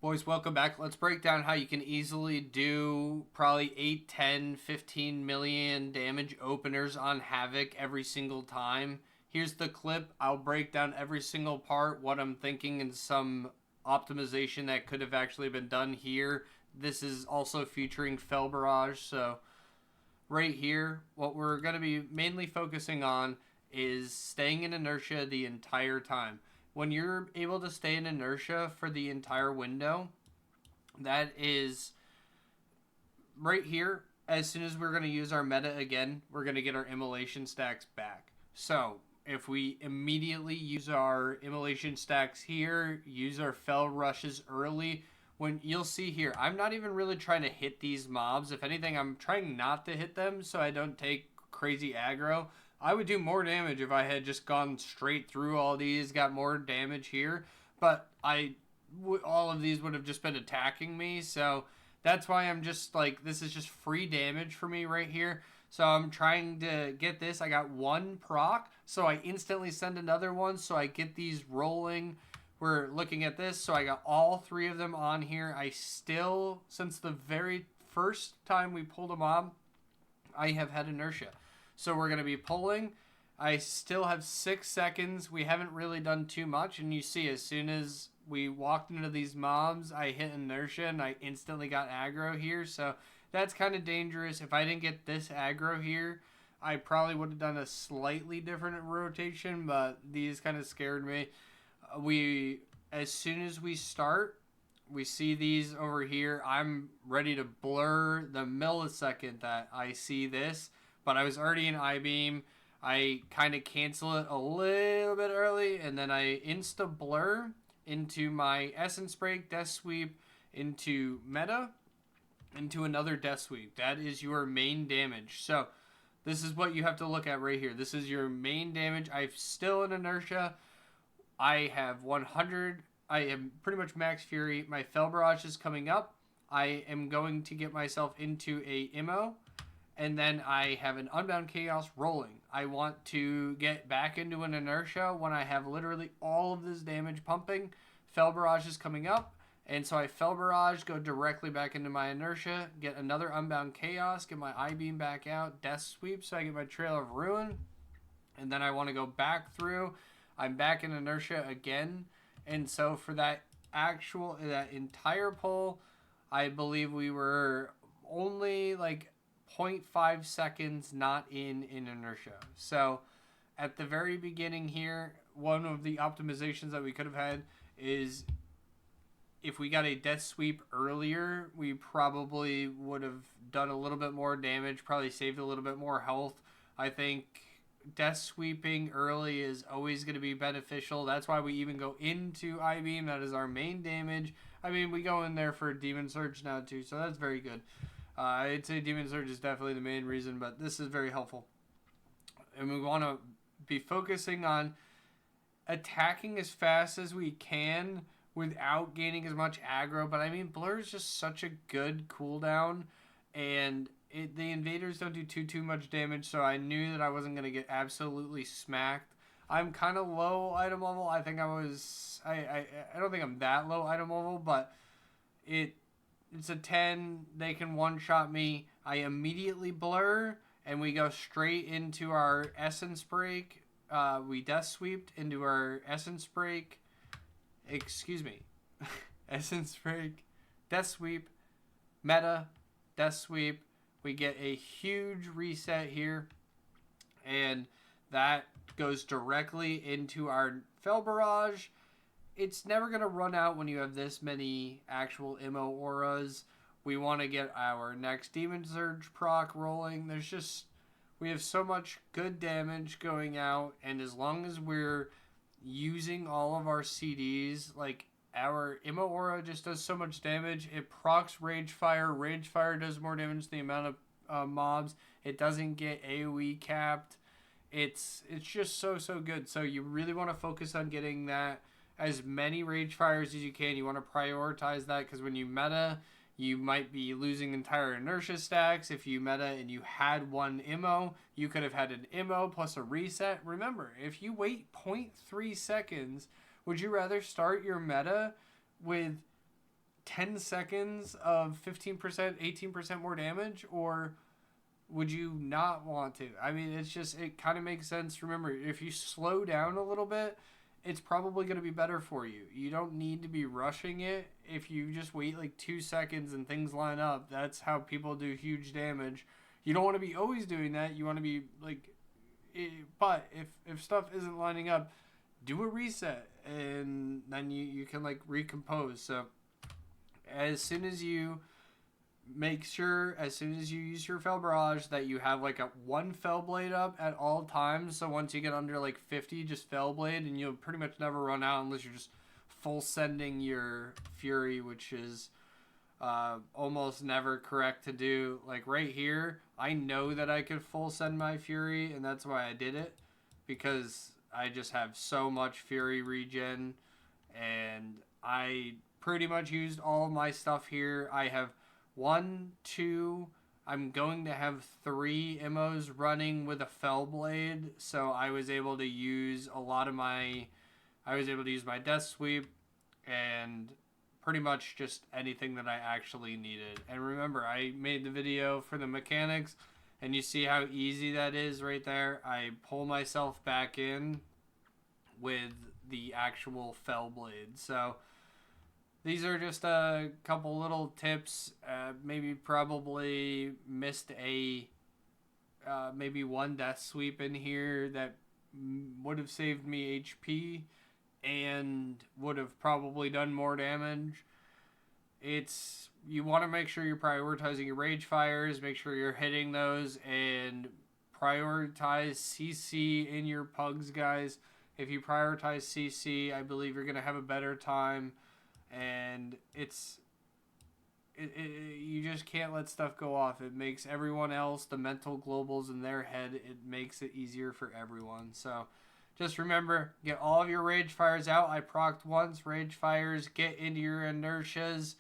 Boys, welcome back. Let's break down how you can easily do probably 8, 10, 15 million damage openers on Havoc every single time. Here's the clip. I'll break down every single part, what I'm thinking, and some optimization that could have actually been done here. This is also featuring Fel Barrage, so right here, what we're going to be mainly focusing on is staying in inertia the entire time. When you're able to stay in inertia for the entire window, that is right here. As soon as we're going to use our meta again, we're going to get our immolation stacks back. So if we immediately use our immolation stacks here, use our Fel Rushes early, when you'll see here, I'm not even really trying to hit these mobs. If anything, I'm trying not to hit them so I don't take crazy aggro. I would do more damage if I had just gone straight through all these, got more damage here. But all of these would have just been attacking me. So that's why I'm just like, this is just free damage for me right here. So I'm trying to get this. I got one proc, so I instantly send another one. So I get these rolling. We're looking at this. So I got all three of them on here. I still, since the very first time we pulled a mob, I have had inertia. So we're going to be pulling. I still have 6 seconds. We haven't really done too much. And you see, as soon as we walked into these mobs, I hit inertia and I instantly got aggro here. So that's kind of dangerous. If I didn't get this aggro here, I probably would have done a slightly different rotation. But these kind of scared me. As soon as we start, we see these over here. I'm ready to blur the millisecond that I see this. But I was already in I-beam. I kind of cancel it a little bit early, and then I insta-blur into my Essence Break, Death Sweep, into Meta, into another Death Sweep. That is your main damage. So this is what you have to look at right here. This is your main damage. I'm still in inertia. I have 100. I am pretty much max fury. My Fel Barrage is coming up. I am going to get myself into a immo. And then I have an Unbound Chaos rolling. I want to get back into an inertia when I have literally all of this damage pumping. Fel Barrage is coming up. And so I Fel Barrage, go directly back into my inertia, get another Unbound Chaos, get my I-beam back out, Death Sweep, so I get my Trail of Ruin. And then I want to go back through. I'm back in inertia again. And so for that entire pull, I believe we were only like 0.5 seconds not in inertia. So at the very beginning here, one of the optimizations that we could have had is if we got a Death Sweep earlier, we probably would have done a little bit more damage, probably saved a little bit more health. I think Death Sweeping early is always going to be beneficial. That's why we even go into I-beam. That is our main damage. I mean, we go in there for Demon Surge now too, so that's very good. I'd say Demon Surge is definitely the main reason, but this is very helpful. And we want to be focusing on attacking as fast as we can without gaining as much aggro. But I mean, Blur is just such a good cooldown, and the invaders don't do too much damage, so I knew that I wasn't going to get absolutely smacked. I'm kind of low item level. I think I don't think I'm that low item level, but it's a 10. They can one-shot me. I immediately blur, and we go straight into our Essence Break. We Death Sweeped into our Essence Break. Excuse me. Essence Break. Death Sweep. Meta. Death Sweep. We get a huge reset here. And that goes directly into our Fel Barrage. It's never going to run out when you have this many actual immo auras. We want to get our next Demon Surge proc rolling. We have so much good damage going out, and as long as we're using all of our CDs, like our immo aura just does so much damage. It procs Rage Fire. Rage Fire does more damage than the amount of mobs. It doesn't get AoE capped. It's just so good. So you really want to focus on getting that as many Rage Fires as you can. You want to prioritize that because when you meta, you might be losing entire inertia stacks. If you meta and you had one immo, you could have had an immo plus a reset. Remember, if you wait 0.3 seconds, would you rather start your meta with 10 seconds of 15%, 18% more damage, or would you not want to? I mean, it's just, it kind of makes sense. Remember, if you slow down a little bit, it's probably going to be better for you. You don't need to be rushing it. If you just wait like 2 seconds and things line up, that's how people do huge damage. You don't want to be always doing that. You want to be like, but if stuff isn't lining up, do a reset, and then you can like recompose. So as soon as you make sure, as soon as you use your Fel Barrage, that you have like a one Fel Blade up at all times. So once you get under like 50, just Fel Blade, and you'll pretty much never run out unless you're just full sending your Fury, which is almost never correct to do. Like right here, I know that I could full send my Fury, and that's why I did it, because I just have so much Fury regen, and I pretty much used all of my stuff here. I have 1, 2, I'm going to have 3 MOs running with a Fel Blade, so I was able to use a lot of my, I was able to use my Death Sweep, and pretty much just anything that I actually needed. And remember, I made the video for the mechanics, and you see how easy that is right there. I pull myself back in with the actual Fel Blade. So these are just a couple little tips. Maybe probably missed a maybe one Death Sweep in here that would have saved me HP and would have probably done more damage. It's, you want to make sure you're prioritizing your Rage Fires, make sure you're hitting those, and prioritize CC in your pugs, guys. If you prioritize CC, I believe you're going to have a better time, and you just can't let stuff go off. It makes everyone else, the mental globals in their head, it makes it easier for everyone. So just remember, get all of your Rage Fires out. I procced once. Rage Fires, get into your inertias.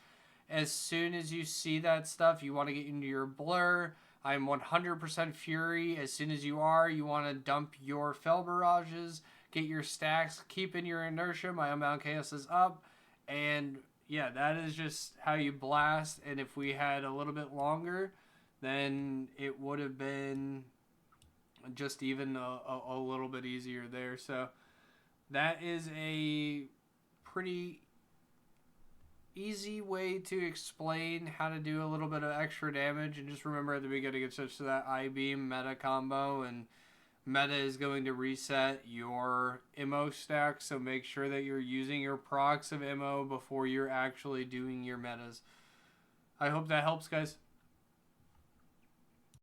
As soon as you see that stuff, you want to get into your blur. I'm 100% Fury. As soon as you are, you want to dump your Fel Barrages, get your stacks, keep in your inertia. My Unbound Chaos is up. And yeah, that is just how you blast. And if we had a little bit longer, then it would have been just even a little bit easier there. So that is a pretty easy way to explain how to do a little bit of extra damage. And just remember, at the beginning it switched to that I-beam meta combo, and meta is going to reset your MO stack, so make sure that you're using your procs of MO before you're actually doing your metas. I hope that helps, guys.